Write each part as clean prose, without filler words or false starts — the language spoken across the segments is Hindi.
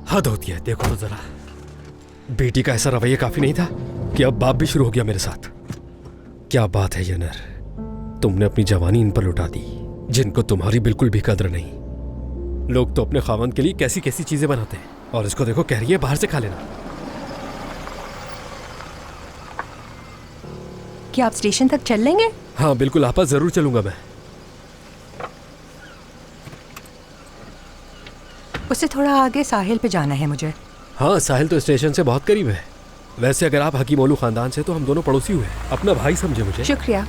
हद होती है। देखो तो जरा, बेटी का ऐसा रवैया काफी नहीं था कि अब बाप भी शुरू हो गया मेरे साथ। क्या बात है येनर, तुमने अपनी जवानी इन पर लुटा दी जिनको तुम्हारी बिल्कुल भी कद्र नहीं। लोग तो अपने खावंद के लिए कैसी कैसी चीजें बनाते हैं, और इसको देखो कह रही है बाहर से खा लेना। क्या आप स्टेशन तक चल लेंगे? हाँ बिल्कुल आपा, जरूर चलूंगा मैं। उससे थोड़ा आगे साहिल पे जाना है मुझे। हाँ साहिल तो स्टेशन से बहुत करीब है। वैसे अगर आप हकीम ओलू खानदान से तो हम दोनों पड़ोसी हुए, अपना भाई समझे मुझे। शुक्रिया।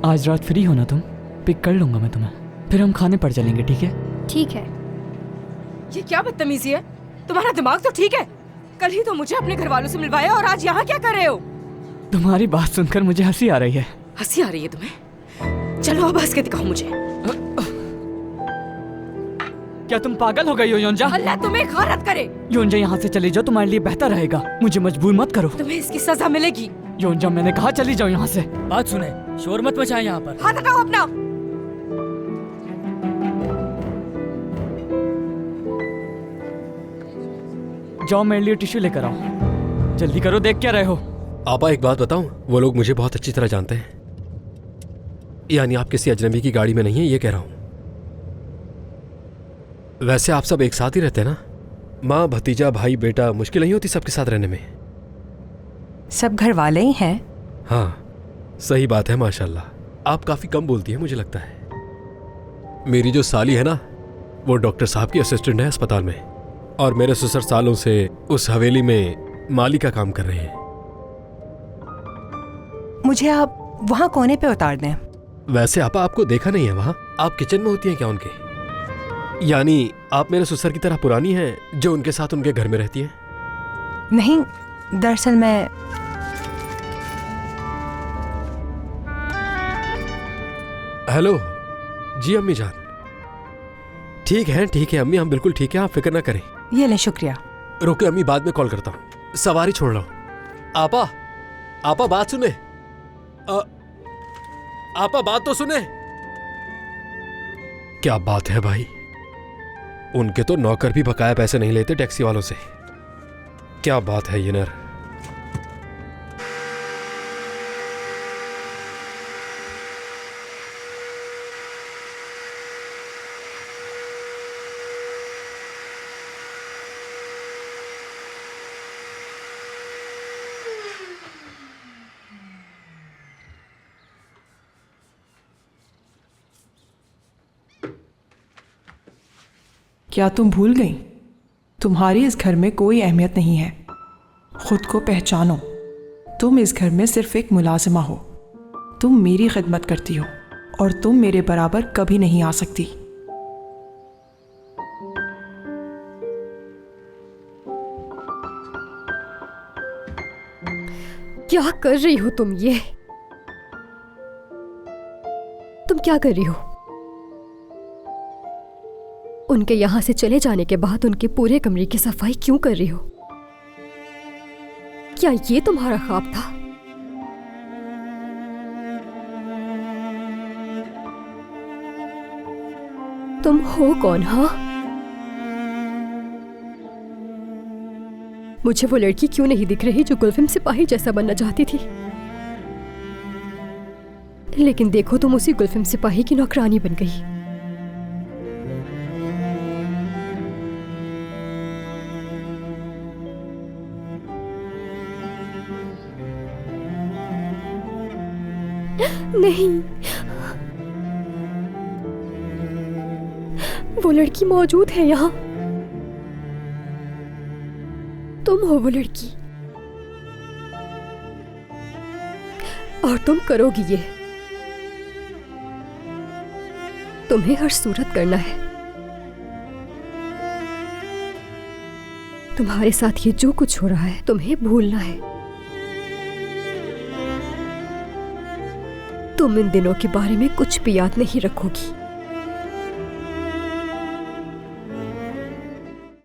आज रात फ्री हो ना तुम? पिक कर लूंगा मैं तुम्हें, फिर हम खाने पर चलेंगे, ठीक है? ठीक है। ये क्या बदतमीजी है? तुम्हारा दिमाग तो ठीक है? कल ही तो मुझे अपने घर वालों से मिलवाया और आज यहाँ क्या कर रहे हो? तुम्हारी बात सुनकर मुझे हंसी आ रही है। हंसी आ रही है तुम्हें? चलो अब हंस के दिखाओ मुझे। क्या तुम पागल हो गई हो योंजा? अल्लाह तुम्हें खारत करे। योंजा यहाँ से चली जाओ, तुम्हारे लिए बेहतर रहेगा। मुझे मजबूर मत करो। तुम्हें इसकी सजा मिलेगी। योंजा मैंने कहा चली जाओ यहाँ से। बात सुने, शोर मत मचाए यहाँ पर। हाथ हटाओ अपना। जाओ मेरे लिए टिश्यू लेकर आओ, जल्दी करो, देख क्या रहे हो? आपा एक बात बताऊं, वो लोग मुझे बहुत अच्छी तरह जानते हैं। यानी आप किसी अजनबी की गाड़ी में नहीं है, ये कह रहा हूं। वैसे आप सब एक साथ ही रहते हैं ना? माँ भतीजा भाई बेटा, मुश्किल नहीं होती सबके साथ रहने में? सब घर वाले ही हैं। हाँ सही बात है, माशाल्लाह। आप काफी कम बोलती है मुझे लगता है। मेरी जो साली है ना, वो डॉक्टर साहब की असिस्टेंट है अस्पताल में, और मेरे ससुर सालों से उस हवेली में माली का काम कर रहे हैं। मुझे आप वहाँ कोने पे उतार दें। वैसे आपा आपको देखा नहीं है वहाँ? आप किचन में होती हैं क्या उनके? यानी आप मेरे ससुर की तरह पुरानी हैं जो उनके साथ उनके घर में रहती हैं? नहीं, दरअसल मैं हेलो जी अम्मी जान। ठीक है अम्मी, हम बिल्कुल ठीक है, आप फिक्र ना करें। ये ले, शुक्रिया। रुके अम्मी, बाद में कॉल करता हूँ, सवारी छोड़ रहा हूँ। आपा बात सुने। आपा बात तो सुने। क्या बात है भाई, उनके तो नौकर भी बकाया पैसे नहीं लेते टैक्सी वालों से। क्या बात है येनर। क्या तुम भूल गई? तुम्हारी इस घर में कोई अहमियत नहीं है। खुद को पहचानो। तुम इस घर में सिर्फ एक मुलाजिमा हो। तुम मेरी खिदमत करती हो और तुम मेरे बराबर कभी नहीं आ सकती। क्या कर रही हो तुम? तुम क्या कर रही हो? उनके यहां से चले जाने के बाद उनके पूरे कमरे की सफाई क्यों कर रही हो? क्या ये तुम्हारा ख्वाब था? तुम हो कौन? हाँ, मुझे वो लड़की क्यों नहीं दिख रही जो गुलफिम सिपाही जैसा बनना चाहती थी? लेकिन देखो, तुम उसी गुलफिम सिपाही की नौकरानी बन गई। नहीं, वो लड़की मौजूद है यहाँ। तुम हो वो लड़की, और तुम करोगी ये। तुम्हें हर सूरत करना है। तुम्हारे साथ ये जो कुछ हो रहा है तुम्हें भूलना है। तुम इन दिनों के बारे में कुछ भी याद नहीं रखोगी।